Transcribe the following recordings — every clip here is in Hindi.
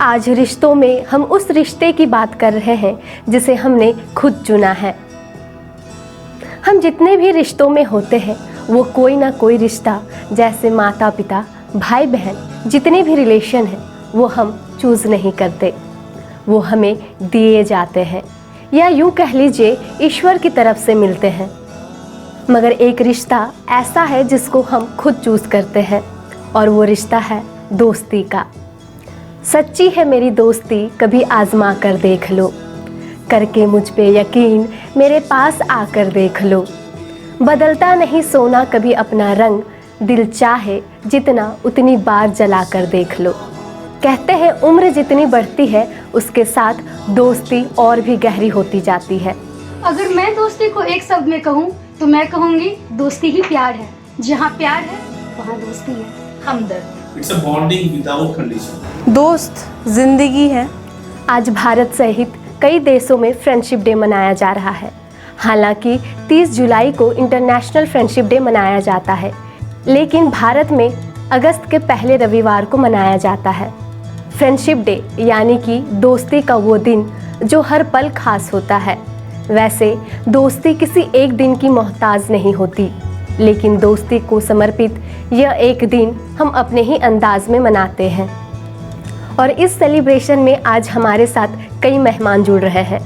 आज रिश्तों में हम उस रिश्ते की बात कर रहे हैं जिसे हमने खुद चुना है। हम जितने भी रिश्तों में होते हैं वो कोई ना कोई रिश्ता, जैसे माता पिता, भाई बहन, जितने भी रिलेशन हैं वो हम चूज़ नहीं करते, वो हमें दिए जाते हैं या यूँ कह लीजिए ईश्वर की तरफ से मिलते हैं। मगर एक रिश्ता ऐसा है जिसको हम खुद चूज़ करते हैं और वो रिश्ता है दोस्ती का। सच्ची है मेरी दोस्ती, कभी आजमा कर देख लो, करके मुझ पे यकीन मेरे पास आकर देख लो। बदलता नहीं सोना कभी अपना रंग, दिल चाहे जितना उतनी बार जला कर देख लो। कहते हैं उम्र जितनी बढ़ती है उसके साथ दोस्ती और भी गहरी होती जाती है। अगर मैं दोस्ती को एक शब्द में कहूँ तो मैं कहूँगी दोस्ती ही प्यार है। जहाँ प्यार है वहाँ दोस्ती है। हमदर्द। It's a bonding without condition. दोस्त जिंदगी है। आज भारत सहित कई देशों में फ्रेंडशिप डे मनाया जा रहा है। हालांकि 30 जुलाई को इंटरनेशनल फ्रेंडशिप डे मनाया जाता है, लेकिन भारत में अगस्त के पहले रविवार को मनाया जाता है। फ्रेंडशिप डे यानी कि दोस्ती का वो दिन जो हर पल खास होता है। वैसे दोस्ती किसी एक दिन की मोहताज नहीं होती, लेकिन दोस्ती को समर्पित यह एक दिन हम अपने ही अंदाज में मनाते हैं। और इस सेलिब्रेशन में आज हमारे साथ कई मेहमान जुड़ रहे हैं।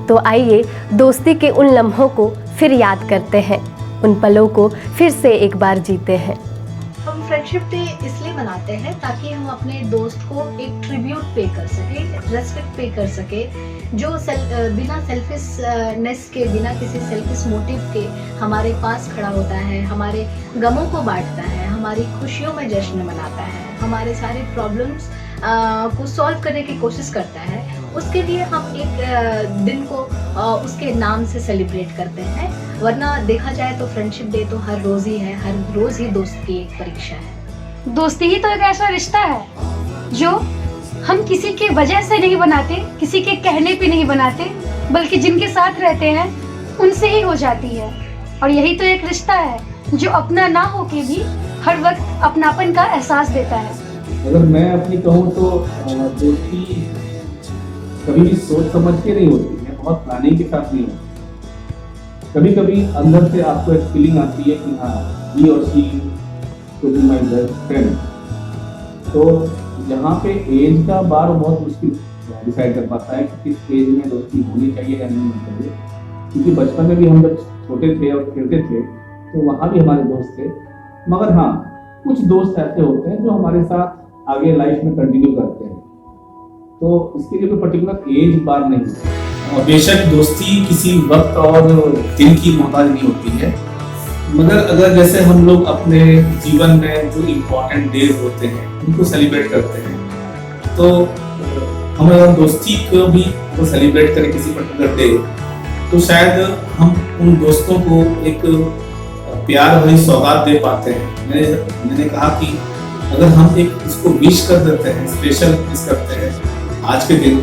तो आइए दोस्ती के उन लम्हों को फिर याद करते हैं, उन पलों को फिर से एक बार जीते हैं। हम फ्रेंडशिप डे इसलिए मनाते हैं ताकि हम अपने दोस्त को एक ट्रिब्यूट पे कर सके, रेस्पेक्ट पे कर सके, जो बिना सेल्फिशनेस के, बिना किसी सेल्फिश मोटिव के हमारे पास खड़ा होता है, हमारे गमों को बांटता है, हमारी खुशियों में जश्न मनाता है, हमारे सारे प्रॉब्लम्स को सॉल्व करने की कोशिश करता है। उसके लिए हम एक दिन को उसके नाम से सेलिब्रेट करते हैं। वरना देखा जाए तो फ्रेंडशिप डे तो हर रोज़ ही है, हर रोज़ ही दोस्त की एक परीक्षा है। दोस्ती ही तो एक ऐसा रिश्ता है जो हम किसी के वजह से नहीं बनाते, किसी के कहने पे नहीं बनाते, बल्कि जिनके साथ रहते हैं उनसे ही हो जाती है। और यही तो एक रिश्ता है जो अपना ना होके भी हर वक्त अपनापन का एहसास देता है। अगर मैं अपनी कहूँ तो दोस्ती कभी भी सोच समझ के नहीं होती है, बहुत प्लानिंग के साथ नहीं होती। कभी कभी अंदर से आपको एक फीलिंग आती है कि हाँ, ही और she to be my best friend. तो यहाँ पे एज का बार बहुत मुश्किल डिसाइड कर पाता है कि किस एज में दोस्ती होनी चाहिए या नहीं होनी चाहिए, क्योंकि बचपन में भी हम जब छोटे थे और खेलते थे तो वहाँ भी हमारे दोस्त थे। मगर हाँ, कुछ दोस्त ऐसे होते हैं जो हमारे साथ आगे लाइफ में कंटिन्यू करते हैं, तो इसके लिए कोई पर्टिकुलर एज बार नहीं है। बेशक दोस्ती किसी वक्त और दिन की मोहताज नहीं होती है, मगर अगर जैसे हम लोग अपने जीवन में जो इम्पोर्टेंट डेज होते हैं उनको सेलिब्रेट करते हैं, तो हम अगर दोस्ती को भी तो सेलिब्रेट करें किसी पर्टिकुलर डे, तो शायद हम उन दोस्तों को एक प्यार भरी सौगात दे पाते हैं। मैंने कहा कि अगर हम एक उसको विश कर देते हैं, स्पेशल विश करते हैं आज के दिन,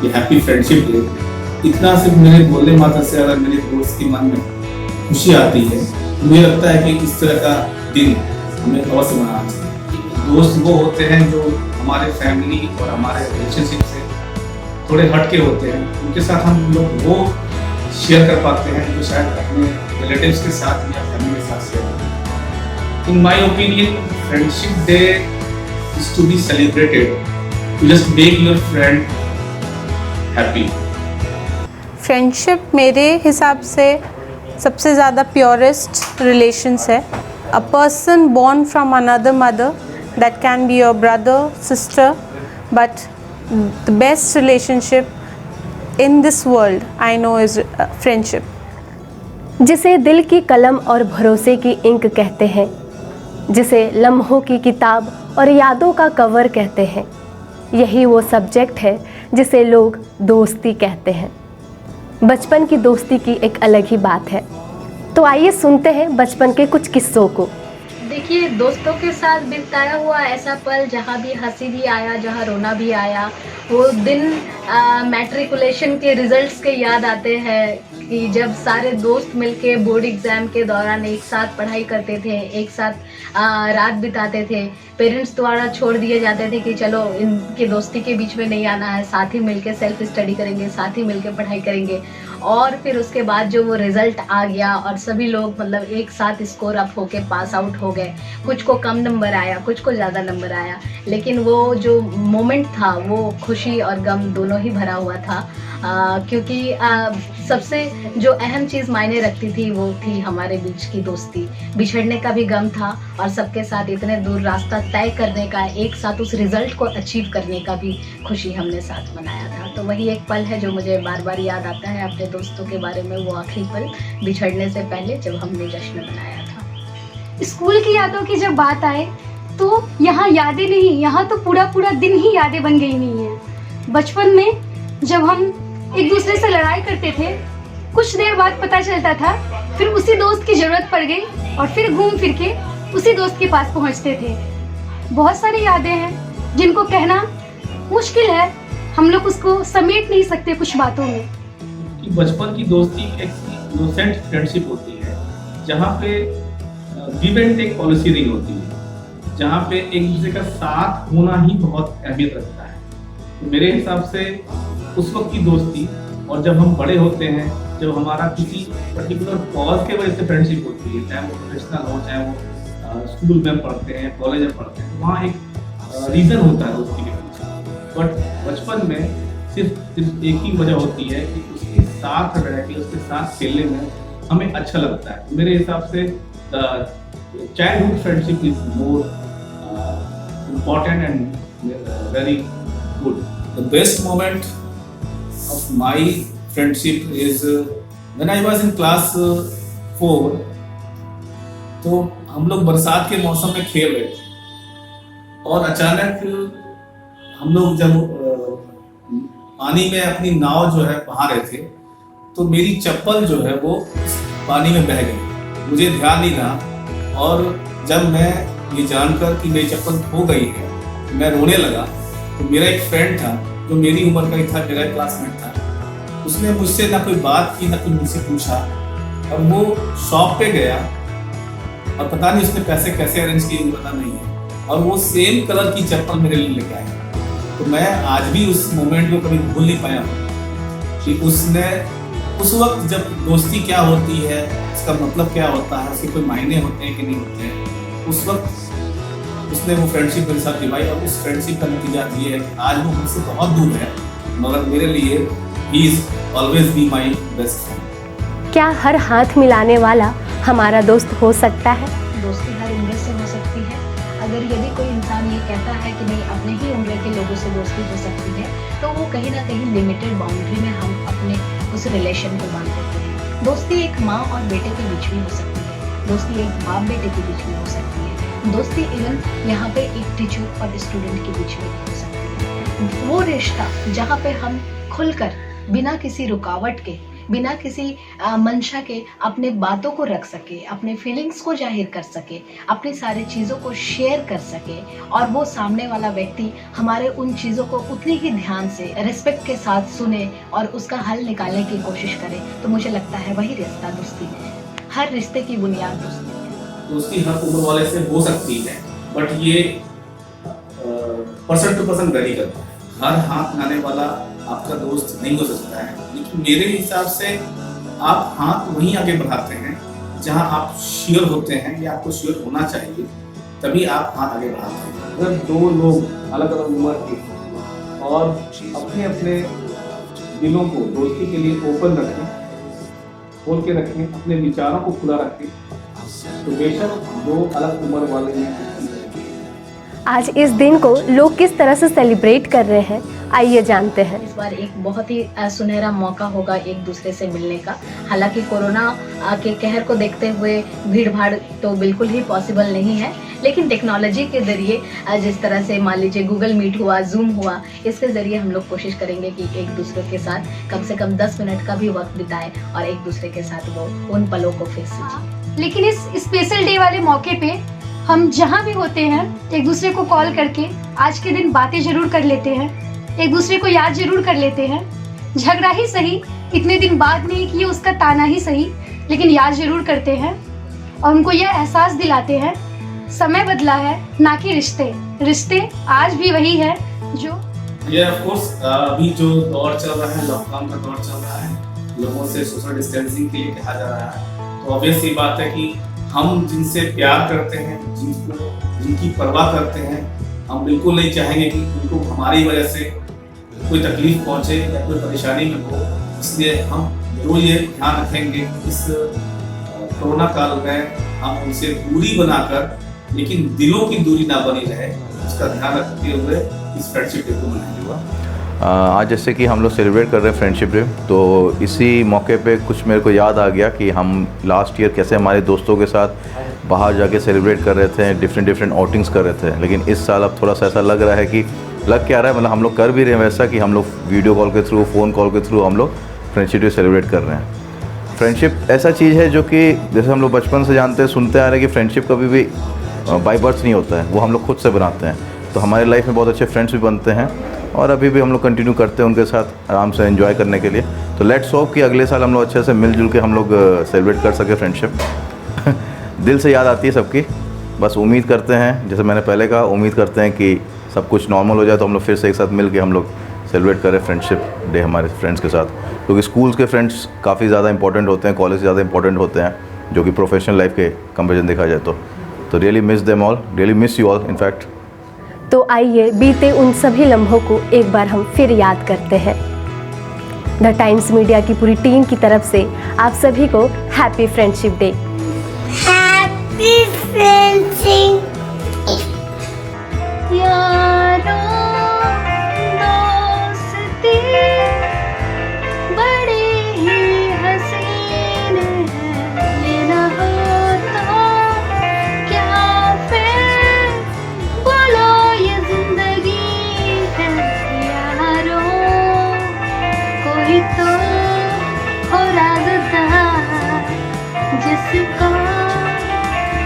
ये हैप्पी फ्रेंडशिप डे, इतना सिर्फ मेरे बोलने मात्र से अगर मेरे दोस्त के मन में खुशी आती है, मुझे लगता है कि इस तरह का दिन हमें अवश्य मनाना चाहिए। दोस्त वो होते हैं जो हमारे फैमिली और हमारे रिलेशनशिप से थोड़े हटके होते हैं, उनके साथ हम लोग वो शेयर कर पाते हैं जो शायद अपने रिलेटिव्स के साथ या फैमिली के साथ शेयर करते हैं। In my opinion, friendship day is to be celebrated to just make your friend happy. Friendship मेरे हिसाब से सबसे ज़्यादा प्योरेस्ट रिलेशंस है। A person born from another mother, that can be your brother, sister, but the best relationship in this world I know is friendship. जिसे दिल की कलम और भरोसे की इंक कहते हैं, जिसे लम्हों की किताब और यादों का कवर कहते हैं, यही वो सब्जेक्ट है जिसे लोग दोस्ती कहते हैं। बचपन की दोस्ती की एक अलग ही बात है। तो आइए सुनते हैं बचपन के कुछ किस्सों को। देखिए, दोस्तों के साथ बिताया हुआ ऐसा पल जहाँ भी हंसी भी आया, जहाँ रोना भी आया, वो दिन मैट्रिकुलेशन के रिजल्ट्स के याद आते हैं कि जब सारे दोस्त मिलके बोर्ड एग्जाम के दौरान एक साथ पढ़ाई करते थे, एक साथ रात बिताते थे। पेरेंट्स द्वारा छोड़ दिए जाते थे कि चलो इनके दोस्ती के बीच में नहीं आना है, साथ ही मिलके सेल्फ स्टडी करेंगे, साथ ही मिलके पढ़ाई करेंगे। और फिर उसके बाद जो वो रिजल्ट आ गया और सभी लोग मतलब एक साथ स्कोर अप होके पास आउट हो गए। कुछ को कम नंबर आया, कुछ को ज़्यादा नंबर आया, लेकिन वो जो मोमेंट था वो खुशी और गम दोनों ही भरा हुआ था। क्योंकि सबसे जो अहम चीज़ मायने रखती थी वो थी हमारे बीच की दोस्ती। बिछड़ने का भी गम था और सबके साथ इतने दूर रास्ता तय करने का, एक साथ उस रिज़ल्ट को अचीव करने का भी खुशी हमने साथ मनाया था। तो वही एक पल है जो मुझे बार बार याद आता है अपने दोस्तों के बारे में, वो आखिरी पल बिछड़ने से पहले जब हमने जश्न मनाया था। स्कूल की यादों की जब बात आए तो यहाँ यादें नहीं, यहाँ तो पूरा पूरा दिन ही यादें बन गई नहीं है। बचपन में जब हम एक दूसरे से लड़ाई करते थे, कुछ देर बाद पता चलता था, फिर उसी दोस्त की जरूरत पड़ गई और फिर घूम फिर के उसी दोस्त के पास पहुंचते थे। बहुत सारी यादें हैं जिनको कहना मुश्किल है, हम लोग उसको समेट नहीं सकते कुछ बातों में। कि बचपन की दोस्ती एक इनोसेंट फ्रेंडशिप होती है, जहाँ पे गिव एंड टेक पॉलिसी नहीं होती है, जहाँ पे एक दूसरे का साथ होना ही बहुत अहमियत रखता है। तो मेरे हिसाब से उस वक्त की दोस्ती और जब हम बड़े होते हैं, जब हमारा किसी पर्टिकुलर कॉज के वजह से फ्रेंडशिप होती है, चाहे वो प्रोफेशनल हो, चाहे वो स्कूल में पढ़ते हैं, कॉलेज में पढ़ते हैं, तो वहाँ एक रीज़न होता है दोस्ती के पीछे। बट बचपन में सिर्फ एक ही वजह होती है कि उसके साथ रह के, उसके साथ खेलने में हमें अच्छा लगता है। मेरे हिसाब से childhood friendship is more important and very good. The best moment of my friendship is when I was in class 4. तो हम लोग बरसात के मौसम में खेल रहे थे और अचानक हम लोग जब पानी में अपनी नाव जो है बहा रहे थे, तो मेरी चप्पल जो है वो पानी में बह गई। मुझे ध्यान नहीं रहा और जब मैं ये जानकर कि मेरी चप्पल खो गई है, मैं रोने लगा। तो मेरा एक फ्रेंड था जो मेरी उम्र का ही था, मेरा क्लासमेट था, उसने मुझसे ना कोई बात की ना कोई मुझसे पूछा और वो शॉप पे गया और पता नहीं उसने पैसे कैसे अरेंज किए, पता नहीं है, और वो सेम कलर की चप्पल मेरे लिए लेके आया। तो मैं आज भी उस मोमेंट को कभी भूल नहीं पाया कि उसने उस वक्त जब दोस्ती क्या होती है, उसका मतलब क्या होता है, उसके कोई मायने होते हैं कि नहीं होते हैं, उस वक्त उसने वो फ्रेंडशिप मेरे साथ निभाई। और उस फ्रेंडशिप का नतीजा ये है कि आज वो मुझसे बहुत दूर है, मगर मेरे लिए he is always be my best friend. क्या हर हाथ मिलाने वाला हमारा दोस्त हो सकता है? दोस्ती हर उम्र से हो सकती है। अगर यदि कोई इंसान ये कहता है कि नहीं अपने ही उम्र के लोगों से दोस्ती हो सकती है, तो वो कहीं ना कहीं लिमिटेड बाउंड्री में हम अपने उस रिलेशन को बांध देते हैं। दोस्ती एक माँ और बेटे के बीच भी हो सकती है, दोस्ती एक बाप बेटे के बीच भी हो सकती है, दोस्ती इवन यहाँ पे एक टीचर और स्टूडेंट के बीच में हो सकती है। वो रिश्ता जहाँ पे हम खुलकर बिना किसी रुकावट के, बिना किसी मंशा के अपने बातों को रख सके, अपने फीलिंग्स को जाहिर कर सके, अपनी सारी चीज़ों को शेयर कर सके और वो सामने वाला व्यक्ति हमारे उन चीज़ों को उतनी ही ध्यान से रिस्पेक्ट के साथ सुने और उसका हल निकालने की कोशिश करे, तो मुझे लगता है वही रिश्ता दोस्ती है। हर रिश्ते की बुनियाद दोस्ती है। दोस्ती हर उम्र वाले से हो सकती है, बट ये पर्सन टू पर्सन वेरी करता है। हर हाथ मिलाने वाला आपका दोस्त नहीं हो सकता है, लेकिन मेरे हिसाब से आप हाथ वहीं आगे बढ़ाते हैं जहां आप श्योर होते हैं या आपको श्योर होना चाहिए, तभी आप हाथ आगे बढ़ाते हैं। अगर दो लोग अलग अलग उम्र के और अपने अपने दिलों को दोस्ती के लिए ओपन रखें, खोल के रखें, अपने विचारों को खुला रखें, तो बेशक दो अलग उम्र वाले हैं। आज इस दिन को लोग किस तरह से सेलिब्रेट कर रहे हैं, आइए जानते हैं। इस बार एक बहुत ही सुनहरा मौका होगा एक दूसरे से मिलने का। हालांकि कोरोना के कहर को देखते हुए भीड़ भाड़ तो बिल्कुल ही पॉसिबल नहीं है, लेकिन टेक्नोलॉजी के जरिए जिस तरह से मान लीजिए गूगल मीट हुआ, जूम हुआ, इसके ज़रिए हम लोग कोशिश करेंगे कि एक दूसरे के साथ कम से कम 10 मिनट का भी वक्त बिताएं और एक दूसरे के साथ वो उन पलों को फिर से जिएं। लेकिन इस स्पेशल डे वाले मौके पे हम जहाँ भी होते हैं एक दूसरे को कॉल करके आज के दिन बातें जरूर कर लेते हैं, एक दूसरे को याद जरूर कर लेते हैं। झगड़ा ही सही, इतने दिन बाद नहीं किए उसका ताना ही सही, लेकिन याद जरूर करते हैं और उनको यह एहसास दिलाते हैं समय बदला है ना कि रिश्ते आज भी वही है जो ये ऑफ कोर्स अभी जो दौर चल रहा है, लॉकडाउन का दौर चल रहा है, लोगों से सोशल डिस्टेंसिंग के लिए कहा जा रहा है, तो ऑब्वियस ये बात है कि हम जिनसे प्यार करते हैं, जिनकी परवाह करते हैं, हम बिल्कुल नहीं चाहेंगे कि उनको हमारी वजह से कोई तकलीफ पहुंचे या कोई परेशानी में हो। इसलिए हम जरूर ये ध्यान रखेंगे इस कोरोना काल में हम उनसे दूरी बनाकर, लेकिन दिलों की दूरी ना बनी रहे, उसका ध्यान रखते हुए इस फ्रेंडशिप डे को मनाएंगे। आज जैसे कि हम लोग सेलिब्रेट कर रहे हैं फ्रेंडशिप डे, तो इसी मौके पे कुछ मेरे को याद आ गया कि हम लास्ट ईयर कैसे हमारे दोस्तों के साथ बाहर जाके सेलिब्रेट कर रहे थे, डिफरेंट आउटिंग्स कर रहे थे। लेकिन इस साल अब थोड़ा सा ऐसा लग रहा है कि लग क्या रहा है, मतलब हम लोग कर भी रहे हैं वैसा कि हम लोग वीडियो कॉल के थ्रू, फ़ोन कॉल के थ्रू हम लोग फ्रेंडशिप डे सेलिब्रेट कर रहे हैं। फ्रेंडशिप ऐसा चीज़ है जो कि जैसे हम लोग बचपन से जानते हैं, सुनते आ रहे हैं कि फ्रेंडशिप कभी भी बाय बर्थ नहीं होता है, वो हम लोग खुद से बनाते हैं। तो हमारे लाइफ में बहुत अच्छे फ्रेंड्स भी बनते हैं और अभी भी हम लोग कंटिन्यू करते हैं उनके साथ आराम से एंजॉय करने के लिए। तो लेट्स होप कि अगले साल हम लोग अच्छे से मिलजुल के हम लोग सेलिब्रेट कर सके फ्रेंडशिप। दिल से याद आती है सबकी, बस उम्मीद करते हैं, जैसे मैंने पहले कहा, उम्मीद करते हैं कि सब कुछ नॉर्मल हो जाए तो हम लोग फिर से एक साथ मिल के हम लोग सेलिब्रेट करें फ्रेंडशिप डे हमारे फ्रेंड्स के साथ। क्योंकि स्कूल्स के फ्रेंड्स काफ़ी ज़्यादा इंपॉर्टेंट होते हैं, कॉलेज से ज़्यादा इंपॉर्टेंट होते हैं, जो कि प्रोफेशनल लाइफ के कंपेरिजन देखा जाए तो really miss them all, really miss you all in fact. तो आइए बीते उन सभी लम्हों को एक बार हम फिर याद करते हैं। द टाइम्स मीडिया की पूरी टीम की तरफ से आप सभी को happy friendship day. Happy friendship यारों दोस्ती बड़े ही हसीन है, ये ना हो तो क्या फिर बोलो ये जिंदगी है। यारों कोई तो हो राज़दार जिसका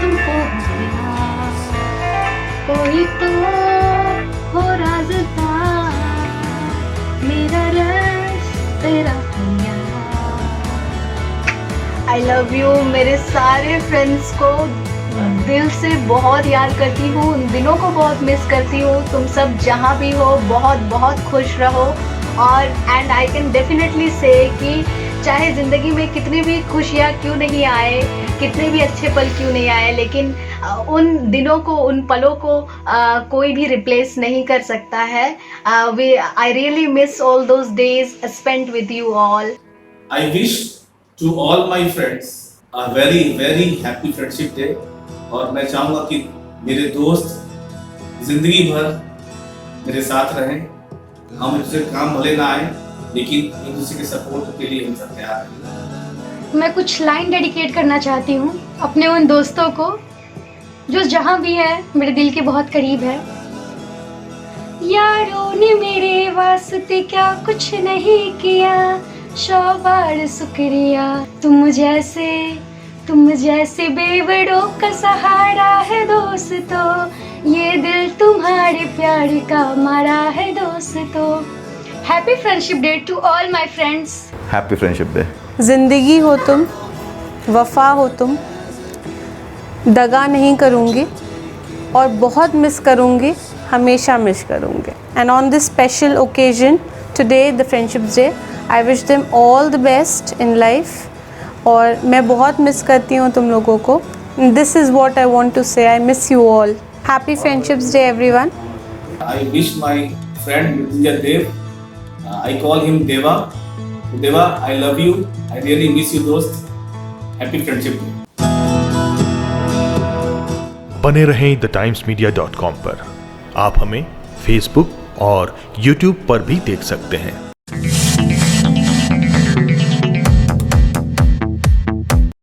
तुमको प्यार, कोई तो हो राज़दार मेरा रस तेरा प्यार। I love you. मेरे सारे फ्रेंड्स को दिल से बहुत याद करती हूँ, उन दिनों को बहुत मिस करती हूँ। तुम सब जहाँ भी हो बहुत बहुत खुश रहो। और एंड आई कैन डेफिनेटली से कि चाहे ज़िंदगी में कितनी भी खुशियाँ क्यों नहीं आए, कितने भी अच्छे पल क्यों नहीं आए, लेकिन उन दिनों को, उन पलों को कोई भी रिप्लेस नहीं कर सकता है। I really miss all those days spent with you all. I wish to all my friends a very very happy friendship day। और मैं चाहूँगा कि मेरे दोस्त जिंदगी भर मेरे साथ रहें। हम एक दूसरे काम भले ना आए, लेकिन एक दूसरे के सपोर्ट के लिए हम सब तैयार हैं। मैं कुछ लाइन डेडिकेट करना चाहती हूँ अपने उन दोस्तों को जो जहाँ भी है मेरे दिल के बहुत करीब है। यारों ने मेरे वास्ते क्या कुछ नहीं किया, शौबार शुक्रिया। तुम जैसे बेवड़ों का सहारा है दोस्तों, ये दिल तुम्हारे प्यार का मारा है दोस्तों। Happy friendship day to all my friends. Happy friendship day. ज़िंदगी हो तुम, वफ़ा हो तुम, दगा नहीं करूँगी और बहुत मिस करूँगी, हमेशा मिस करूँगी। And on this special occasion today the friendships day, I wish them all the best in life. और मैं बहुत मिस करती हूँ तुम लोगों को। This is what I want to say, I miss you all. Happy friendships day everyone. I wish my friend Mrityunjay Dev, I call him Deva. Deva, I love you. I really miss you दोस्त। Happy friendship day। बने रहें TheTimesMedia.com पर। आप हमें Facebook और YouTube पर भी देख सकते हैं।